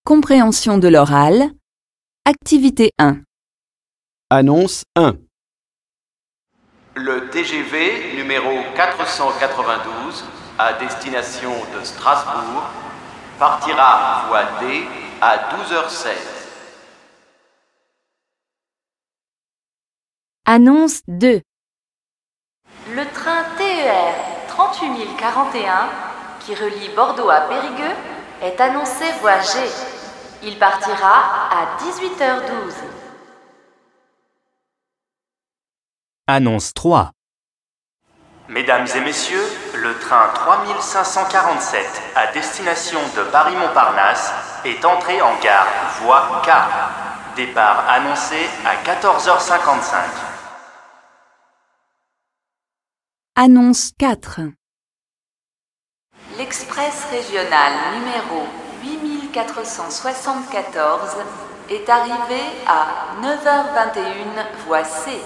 Compréhension de l'oral. Activité 1. Annonce 1. Le TGV numéro 492 à destination de Strasbourg partira voie D à 12h16. Annonce 2. Le train TER 38041 qui relie Bordeaux à Périgueux est annoncé voie G. Il partira à 18h12. Annonce 3. Mesdames et messieurs, le train 3547 à destination de Paris-Montparnasse est entré en gare voie K. Départ annoncé à 14h55. Annonce 4. L'Express régional numéro 8474 est arrivé à 9h21 voie C.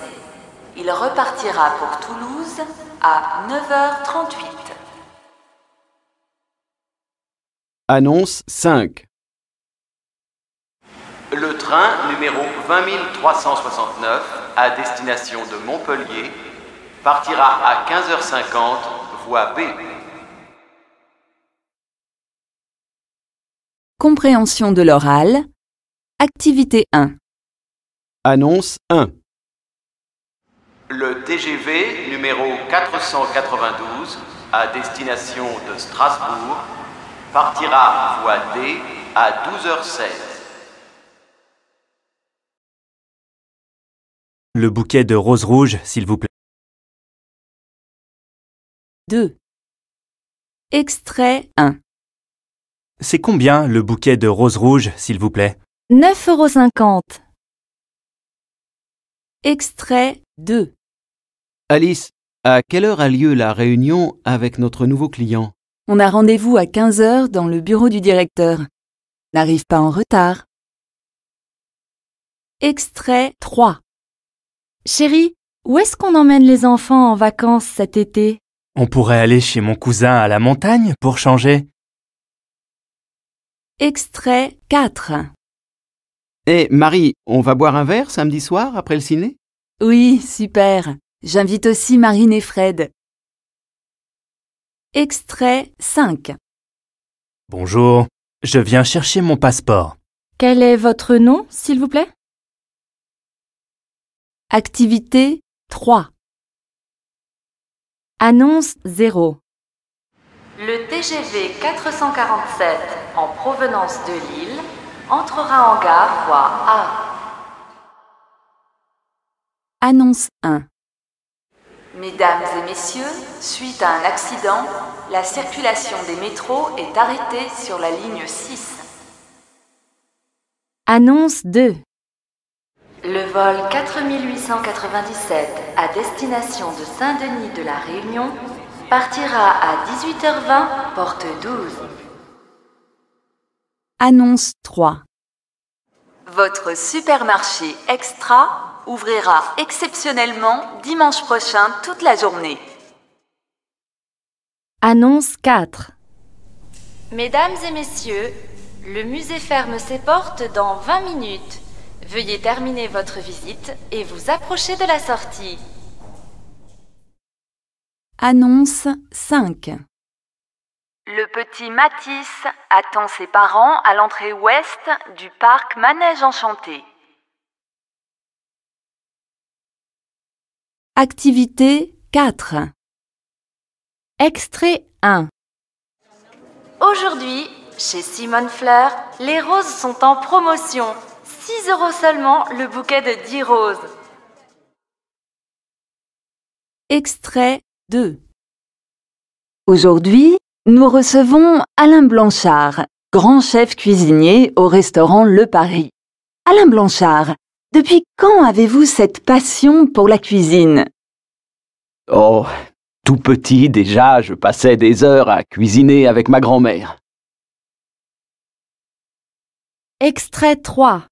Il repartira pour Toulouse à 9h38. Annonce 5. Le train numéro 20369 à destination de Montpellier partira à 15h50 voie B. Compréhension de l'oral. Activité 1. Annonce 1. Le TGV numéro 492 à destination de Strasbourg partira voie D à 12h16. Le bouquet de roses rouges, s'il vous plaît. 2. Extrait 1. C'est combien le bouquet de roses rouges, s'il vous plaît? 9,50 €. Extrait 2. Alice, à quelle heure a lieu la réunion avec notre nouveau client? On a rendez-vous à 15h dans le bureau du directeur. N'arrive pas en retard. Extrait 3. Chérie, où est-ce qu'on emmène les enfants en vacances cet été? On pourrait aller chez mon cousin à la montagne pour changer. Extrait 4. Eh, Marie, on va boire un verre samedi soir après le ciné? Oui, super. J'invite aussi Marine et Fred. Extrait 5. Bonjour, je viens chercher mon passeport. Quel est votre nom, s'il vous plaît? Activité 3. Annonce 0. Le TGV 447 en provenance de Lille entrera en gare voie A. Annonce 1. Mesdames et messieurs, suite à un accident, la circulation des métros est arrêtée sur la ligne 6. Annonce 2. Le vol 4897 à destination de Saint-Denis de la Réunion partira à 18h20 porte 12. Annonce 3. Votre supermarché Extra ouvrira exceptionnellement dimanche prochain toute la journée. Annonce 4. Mesdames et messieurs, le musée ferme ses portes dans 20 minutes. Veuillez terminer votre visite et vous approcher de la sortie. Annonce 5. Le petit Matisse attend ses parents à l'entrée ouest du parc Manège Enchanté. Activité 4. Extrait 1. Aujourd'hui, chez Simone Fleur, les roses sont en promotion. 6 € seulement le bouquet de 10 roses. Extrait 2. Aujourd'hui, nous recevons Alain Blanchard, grand chef cuisinier au restaurant Le Paris. Alain Blanchard, depuis quand avez-vous cette passion pour la cuisine? Oh, tout petit déjà, je passais des heures à cuisiner avec ma grand-mère. Extrait 3.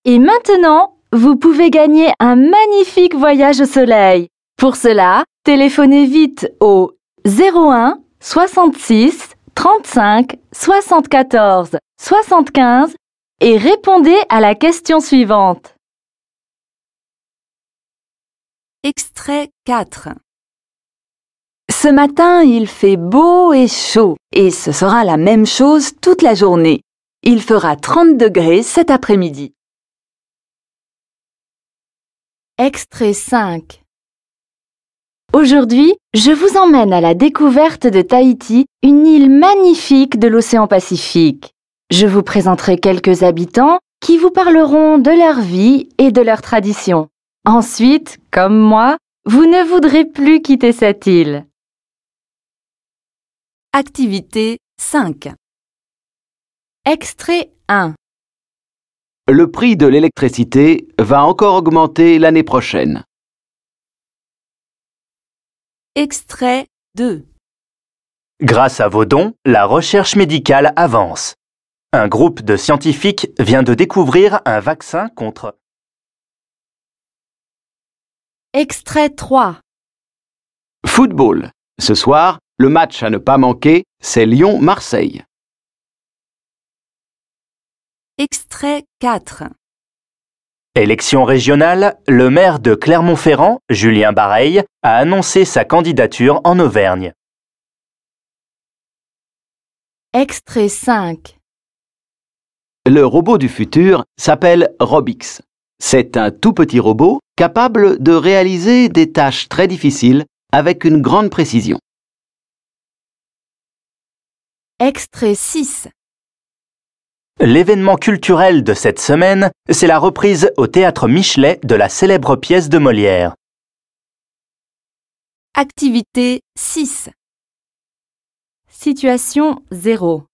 Et maintenant, vous pouvez gagner un magnifique voyage au soleil. Pour cela, téléphonez vite au 01 66 35 74 75 et répondez à la question suivante. Extrait 4. Ce matin, il fait beau et chaud, et ce sera la même chose toute la journée. Il fera 30 degrés cet après-midi. Extrait 5. Aujourd'hui, je vous emmène à la découverte de Tahiti, une île magnifique de l'océan Pacifique. Je vous présenterai quelques habitants qui vous parleront de leur vie et de leurs traditions. Ensuite, comme moi, vous ne voudrez plus quitter cette île. Activité 5. Extrait 1. Le prix de l'électricité va encore augmenter l'année prochaine. Extrait 2. Grâce à vos dons, la recherche médicale avance. Un groupe de scientifiques vient de découvrir un vaccin contre... Extrait 3. Football. Ce soir, le match à ne pas manquer, c'est Lyon-Marseille. Extrait 4. Élection régionale, le maire de Clermont-Ferrand, Julien Bareil, a annoncé sa candidature en Auvergne. Extrait 5. Le robot du futur s'appelle Robix. C'est un tout petit robot capable de réaliser des tâches très difficiles avec une grande précision. Extrait 6. L'événement culturel de cette semaine, c'est la reprise au Théâtre Michelet de la célèbre pièce de Molière. Activité 6. Situation 0.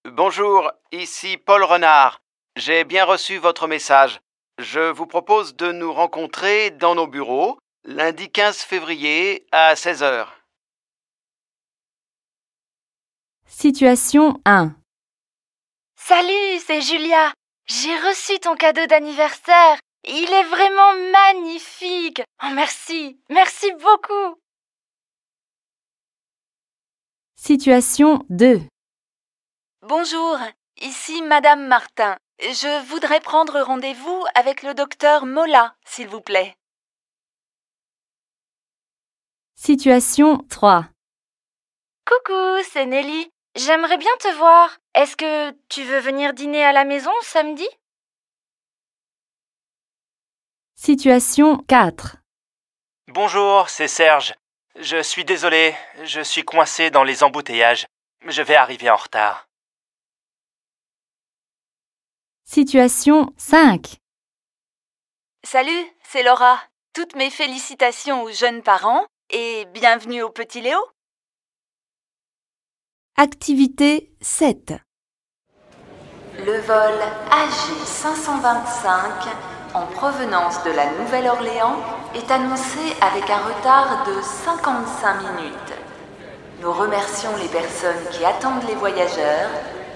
Bonjour, ici Paul Renard. J'ai bien reçu votre message. Je vous propose de nous rencontrer dans nos bureaux lundi 15 février à 16 h. Situation 1. Salut, c'est Julia. J'ai reçu ton cadeau d'anniversaire. Il est vraiment magnifique. Oh, merci. Merci beaucoup. Situation 2. Bonjour, ici Madame Martin. Je voudrais prendre rendez-vous avec le docteur Mola, s'il vous plaît. Situation 3. Coucou, c'est Nelly. J'aimerais bien te voir. Est-ce que tu veux venir dîner à la maison samedi? Situation 4. Bonjour, c'est Serge. Je suis désolé, je suis coincé dans les embouteillages. Je vais arriver en retard. Situation 5. Salut, c'est Laura. Toutes mes félicitations aux jeunes parents et bienvenue au petit Léo. Activité 7. Le vol AG525 en provenance de la Nouvelle-Orléans est annoncé avec un retard de 55 minutes. Nous remercions les personnes qui attendent les voyageurs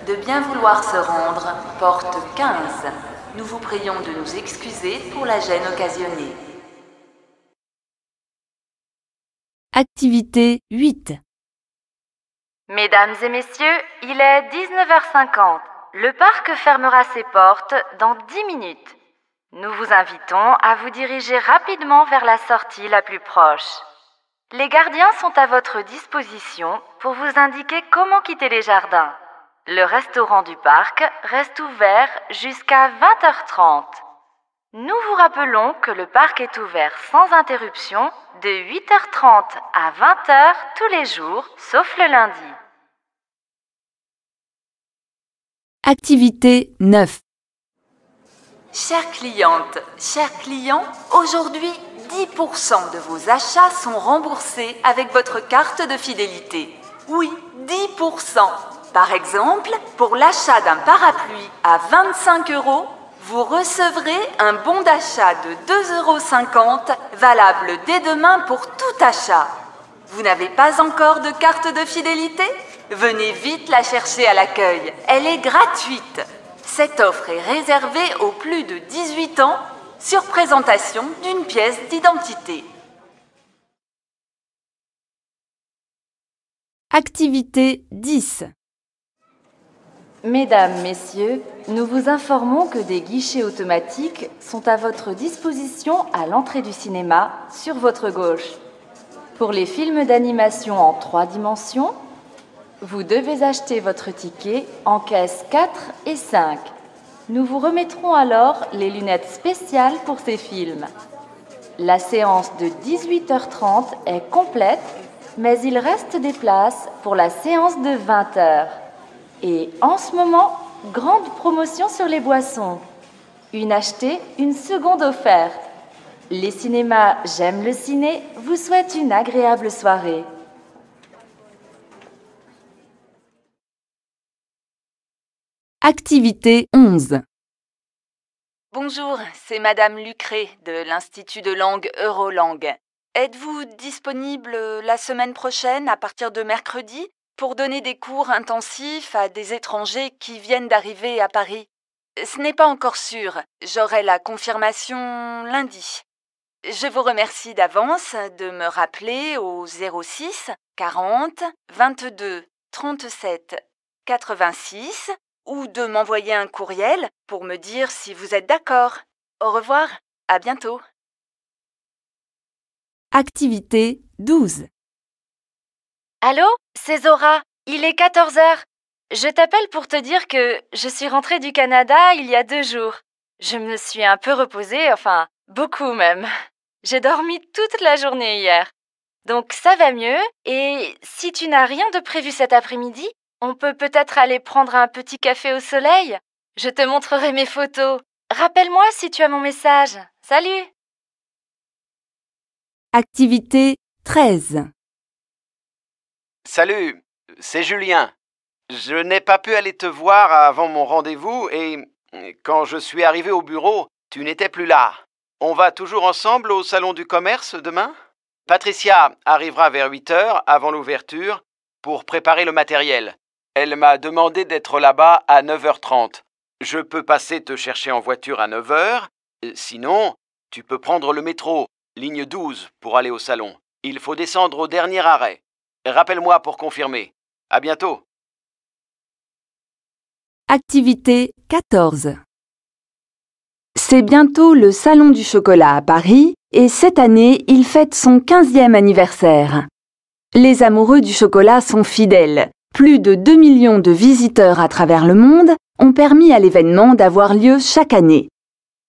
de bien vouloir se rendre porte 15. Nous vous prions de nous excuser pour la gêne occasionnée. Activité 8. Mesdames et messieurs, il est 19h50. Le parc fermera ses portes dans 10 minutes. Nous vous invitons à vous diriger rapidement vers la sortie la plus proche. Les gardiens sont à votre disposition pour vous indiquer comment quitter les jardins. Le restaurant du parc reste ouvert jusqu'à 20h30. Nous vous rappelons que le parc est ouvert sans interruption de 8h30 à 20h tous les jours, sauf le lundi. Activité 9. Chères clientes, chers clients, aujourd'hui, 10% de vos achats sont remboursés avec votre carte de fidélité. Oui, 10%. Par exemple, pour l'achat d'un parapluie à 25 €, vous recevrez un bon d'achat de 2,50 € valable dès demain pour tout achat. Vous n'avez pas encore de carte de fidélité? Venez vite la chercher à l'accueil. Elle est gratuite. Cette offre est réservée aux plus de 18 ans sur présentation d'une pièce d'identité. Activité 10. Mesdames, Messieurs, nous vous informons que des guichets automatiques sont à votre disposition à l'entrée du cinéma, sur votre gauche. Pour les films d'animation en 3 dimensions, vous devez acheter votre ticket en caisse 4 et 5. Nous vous remettrons alors les lunettes spéciales pour ces films. La séance de 18h30 est complète, mais il reste des places pour la séance de 20h. Et en ce moment, grande promotion sur les boissons. Une achetée, une seconde offerte. Les cinémas J'aime le ciné vous souhaitent une agréable soirée. Activité 11. Bonjour, c'est Madame Lucré de l'Institut de langue Eurolangue. Êtes-vous disponible la semaine prochaine à partir de mercredi pour donner des cours intensifs à des étrangers qui viennent d'arriver à Paris? Ce n'est pas encore sûr, j'aurai la confirmation lundi. Je vous remercie d'avance de me rappeler au 06 40 22 37 86 ou de m'envoyer un courriel pour me dire si vous êtes d'accord. Au revoir, à bientôt. Activité 12. Allô, c'est Zora, il est 14h. Je t'appelle pour te dire que je suis rentrée du Canada il y a 2 jours. Je me suis un peu reposée, enfin, beaucoup même. J'ai dormi toute la journée hier. Donc ça va mieux, et si tu n'as rien de prévu cet après-midi, on peut peut-être aller prendre un petit café au soleil. Je te montrerai mes photos. Rappelle-moi si tu as mon message. Salut! Activité 13. Salut, c'est Julien. Je n'ai pas pu aller te voir avant mon rendez-vous et quand je suis arrivé au bureau, tu n'étais plus là. On va toujours ensemble au salon du commerce demain? Patricia arrivera vers 8h avant l'ouverture pour préparer le matériel. Elle m'a demandé d'être là-bas à 9h30. Je peux passer te chercher en voiture à 9h. Sinon, tu peux prendre le métro, ligne 12, pour aller au salon. Il faut descendre au dernier arrêt. Rappelle-moi pour confirmer. À bientôt. Activité 14. C'est bientôt le Salon du chocolat à Paris et cette année, il fête son 15e anniversaire. Les amoureux du chocolat sont fidèles. Plus de 2 millions de visiteurs à travers le monde ont permis à l'événement d'avoir lieu chaque année.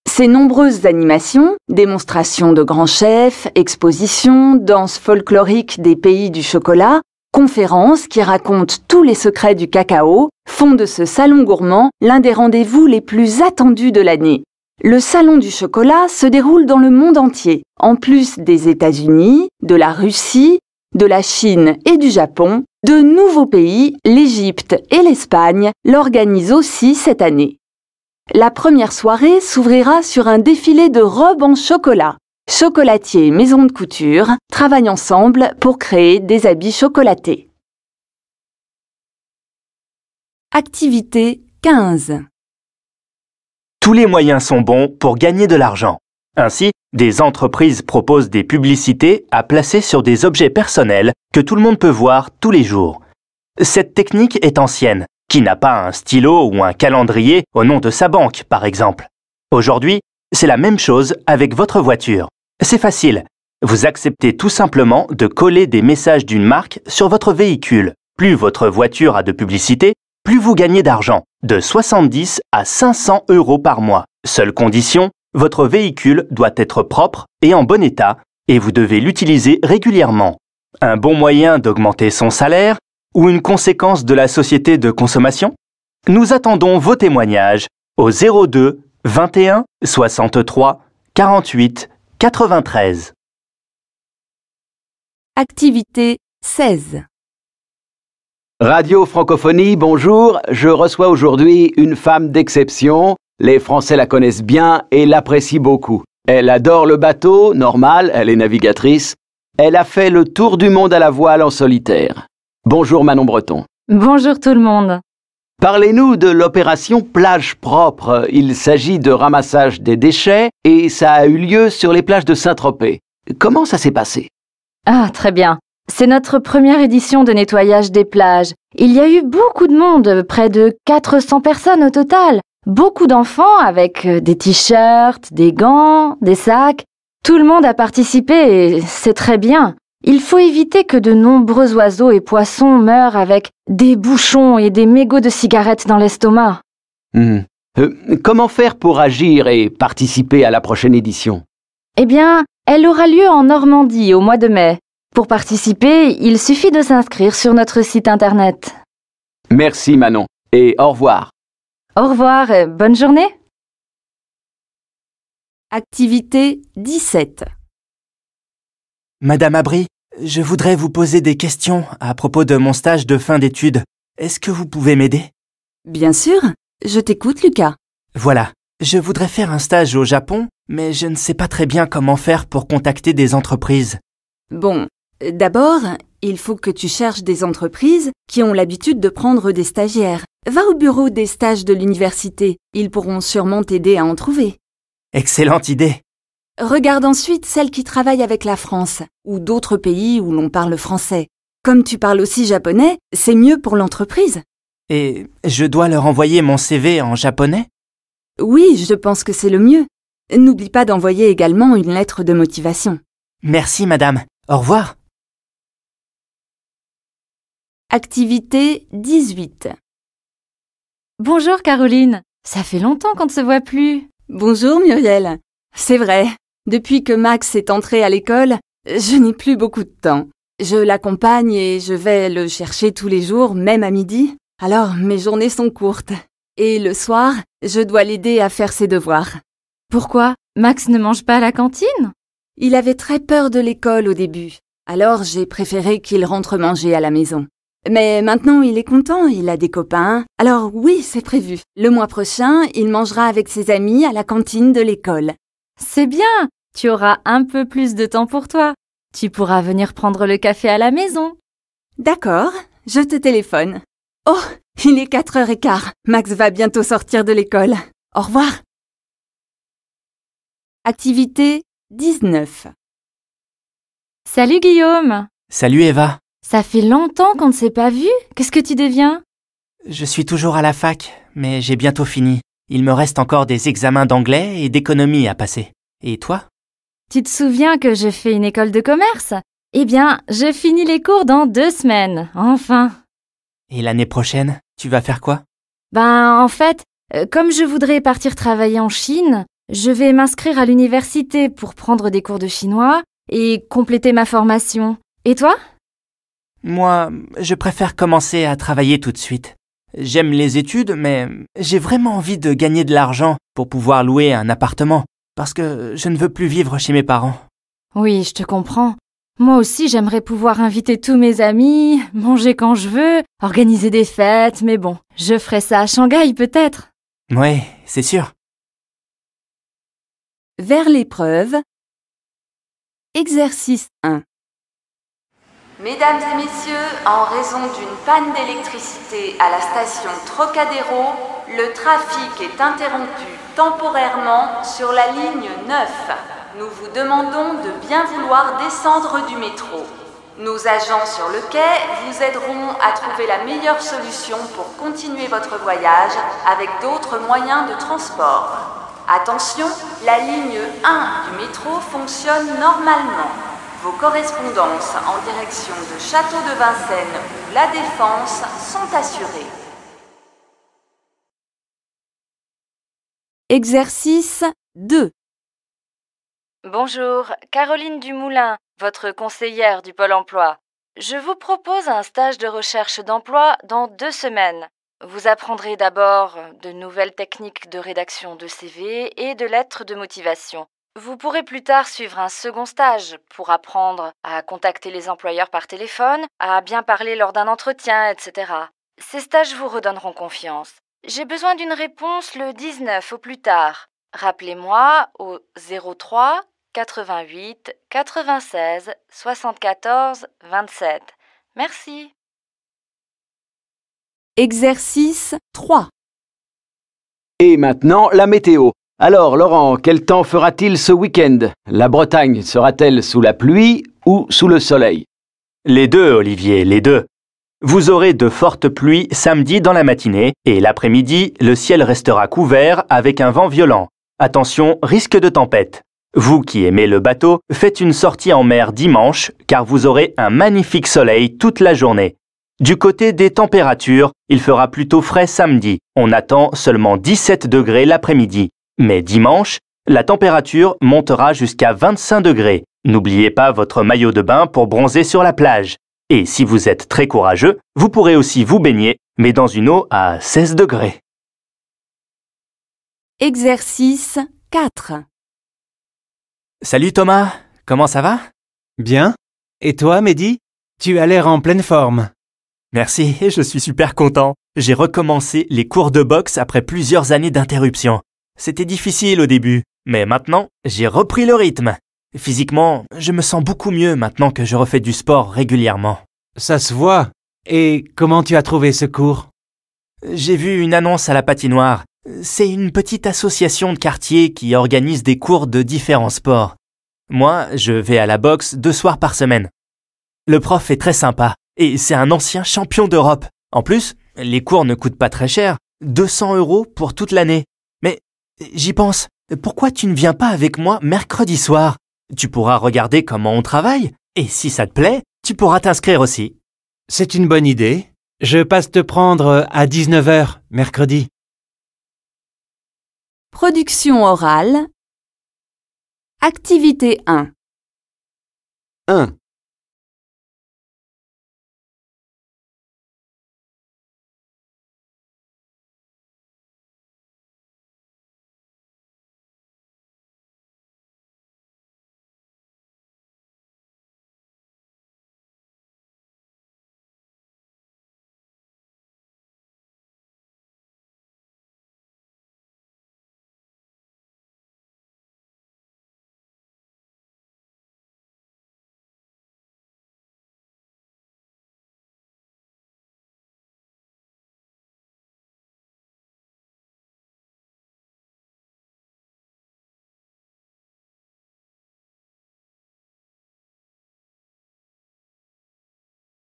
Ces nombreuses animations, démonstrations de grands chefs, expositions, danses folkloriques des pays du chocolat, conférences qui racontent tous les secrets du cacao, font de ce salon gourmand l'un des rendez-vous les plus attendus de l'année. Le Salon du chocolat se déroule dans le monde entier, en plus des États-Unis, de la Russie, de la Chine et du Japon. De nouveaux pays, l'Égypte et l'Espagne, l'organisent aussi cette année. La première soirée s'ouvrira sur un défilé de robes en chocolat. Chocolatiers et maisons de couture travaillent ensemble pour créer des habits chocolatés. Activité 15. Tous les moyens sont bons pour gagner de l'argent. Ainsi, des entreprises proposent des publicités à placer sur des objets personnels que tout le monde peut voir tous les jours. Cette technique est ancienne, qui n'a pas un stylo ou un calendrier au nom de sa banque, par exemple. Aujourd'hui, c'est la même chose avec votre voiture. C'est facile. Vous acceptez tout simplement de coller des messages d'une marque sur votre véhicule. Plus votre voiture a de publicité, plus vous gagnez d'argent, de 70 à 500 € par mois. Seule condition, votre véhicule doit être propre et en bon état et vous devez l'utiliser régulièrement. Un bon moyen d'augmenter son salaire ou une conséquence de la société de consommation? Nous attendons vos témoignages au 02 21 63 48 93. Activité 16. Radio Francophonie, bonjour. Je reçois aujourd'hui une femme d'exception. Les Français la connaissent bien et l'apprécient beaucoup. Elle adore le bateau, normal, elle est navigatrice. Elle a fait le tour du monde à la voile en solitaire. Bonjour Manon Breton. Bonjour tout le monde. Parlez-nous de l'opération Plage Propre. Il s'agit de ramassage des déchets et ça a eu lieu sur les plages de Saint-Tropez. Comment ça s'est passé? Ah, très bien. C'est notre première édition de nettoyage des plages. Il y a eu beaucoup de monde, près de 400 personnes au total. Beaucoup d'enfants avec des t-shirts, des gants, des sacs. Tout le monde a participé et c'est très bien. Il faut éviter que de nombreux oiseaux et poissons meurent avec des bouchons et des mégots de cigarettes dans l'estomac. Comment faire pour agir et participer à la prochaine édition? Eh bien, elle aura lieu en Normandie au mois de mai. Pour participer, il suffit de s'inscrire sur notre site internet. Merci Manon, et au revoir. Au revoir et bonne journée. Activité 17. Madame Abri, je voudrais vous poser des questions à propos de mon stage de fin d'études. Est-ce que vous pouvez m'aider? Bien sûr, je t'écoute Lucas. Voilà, je voudrais faire un stage au Japon, mais je ne sais pas très bien comment faire pour contacter des entreprises. Bon, d'abord, il faut que tu cherches des entreprises qui ont l'habitude de prendre des stagiaires. Va au bureau des stages de l'université, ils pourront sûrement t'aider à en trouver. Excellente idée. Regarde ensuite celles qui travaillent avec la France ou d'autres pays où l'on parle français. Comme tu parles aussi japonais, c'est mieux pour l'entreprise. Et je dois leur envoyer mon CV en japonais? Oui, je pense que c'est le mieux. N'oublie pas d'envoyer également une lettre de motivation. Merci madame. Au revoir. Activité 18. Bonjour Caroline, ça fait longtemps qu'on ne se voit plus. Bonjour Muriel. C'est vrai, depuis que Max est entré à l'école, je n'ai plus beaucoup de temps. Je l'accompagne et je vais le chercher tous les jours, même à midi. Alors mes journées sont courtes. Et le soir, je dois l'aider à faire ses devoirs. Pourquoi? Max ne mange pas à la cantine? Il avait très peur de l'école au début. Alors j'ai préféré qu'il rentre manger à la maison. Mais maintenant il est content, il a des copains. Alors oui, c'est prévu. Le mois prochain, il mangera avec ses amis à la cantine de l'école. C'est bien, tu auras un peu plus de temps pour toi. Tu pourras venir prendre le café à la maison. D'accord, je te téléphone. Oh, il est 4h15. Max va bientôt sortir de l'école. Au revoir. Activité 19. Salut Guillaume. Salut Eva. Ça fait longtemps qu'on ne s'est pas vu. Qu'est-ce que tu deviens? Je suis toujours à la fac, mais j'ai bientôt fini. Il me reste encore des examens d'anglais et d'économie à passer. Et toi? Tu te souviens que j'ai fait une école de commerce? Eh bien, je finis les cours dans 2 semaines, enfin. Et l'année prochaine, tu vas faire quoi? En fait, comme je voudrais partir travailler en Chine, je vais m'inscrire à l'université pour prendre des cours de chinois et compléter ma formation. Et toi? Moi, je préfère commencer à travailler tout de suite. J'aime les études, mais j'ai vraiment envie de gagner de l'argent pour pouvoir louer un appartement, parce que je ne veux plus vivre chez mes parents. Oui, je te comprends. Moi aussi, j'aimerais pouvoir inviter tous mes amis, manger quand je veux, organiser des fêtes, mais bon, je ferai ça à Shanghai peut-être. Ouais, c'est sûr. Vers l'épreuve. Exercice 1. Mesdames et messieurs, en raison d'une panne d'électricité à la station Trocadéro, le trafic est interrompu temporairement sur la ligne 9. Nous vous demandons de bien vouloir descendre du métro. Nos agents sur le quai vous aideront à trouver la meilleure solution pour continuer votre voyage avec d'autres moyens de transport. Attention, la ligne 1 du métro fonctionne normalement. Vos correspondances en direction de Château de Vincennes ou La Défense sont assurées. Exercice 2. Bonjour, Caroline Dumoulin, votre conseillère du Pôle emploi. Je vous propose un stage de recherche d'emploi dans 2 semaines. Vous apprendrez d'abord de nouvelles techniques de rédaction de CV et de lettres de motivation. Vous pourrez plus tard suivre un second stage pour apprendre à contacter les employeurs par téléphone, à bien parler lors d'un entretien, etc. Ces stages vous redonneront confiance. J'ai besoin d'une réponse le 19 au plus tard. Rappelez-moi au 03 88 96 74 27. Merci. Exercice 3. Et maintenant, la météo. Alors, Laurent, quel temps fera-t-il ce week-end? La Bretagne sera-t-elle sous la pluie ou sous le soleil? Les deux, Olivier, les deux. Vous aurez de fortes pluies samedi dans la matinée et l'après-midi, le ciel restera couvert avec un vent violent. Attention, risque de tempête. Vous qui aimez le bateau, faites une sortie en mer dimanche car vous aurez un magnifique soleil toute la journée. Du côté des températures, il fera plutôt frais samedi. On attend seulement 17 degrés l'après-midi. Mais dimanche, la température montera jusqu'à 25 degrés. N'oubliez pas votre maillot de bain pour bronzer sur la plage. Et si vous êtes très courageux, vous pourrez aussi vous baigner, mais dans une eau à 16 degrés. Exercice 4. Salut Thomas, comment ça va? Bien. Et toi, Mehdi? Tu as l'air en pleine forme. Merci, je suis super content. J'ai recommencé les cours de boxe après plusieurs années d'interruption. C'était difficile au début, mais maintenant, j'ai repris le rythme. Physiquement, je me sens beaucoup mieux maintenant que je refais du sport régulièrement. Ça se voit. Et comment tu as trouvé ce cours? J'ai vu une annonce à la patinoire. C'est une petite association de quartier qui organise des cours de différents sports. Moi, je vais à la boxe 2 soirs par semaine. Le prof est très sympa et c'est un ancien champion d'Europe. En plus, les cours ne coûtent pas très cher, 200 € pour toute l'année. Mais j'y pense, pourquoi tu ne viens pas avec moi mercredi soir? Tu pourras regarder comment on travaille et si ça te plaît, tu pourras t'inscrire aussi. C'est une bonne idée. Je passe te prendre à 19 h mercredi. Production orale. Activité 1. 1.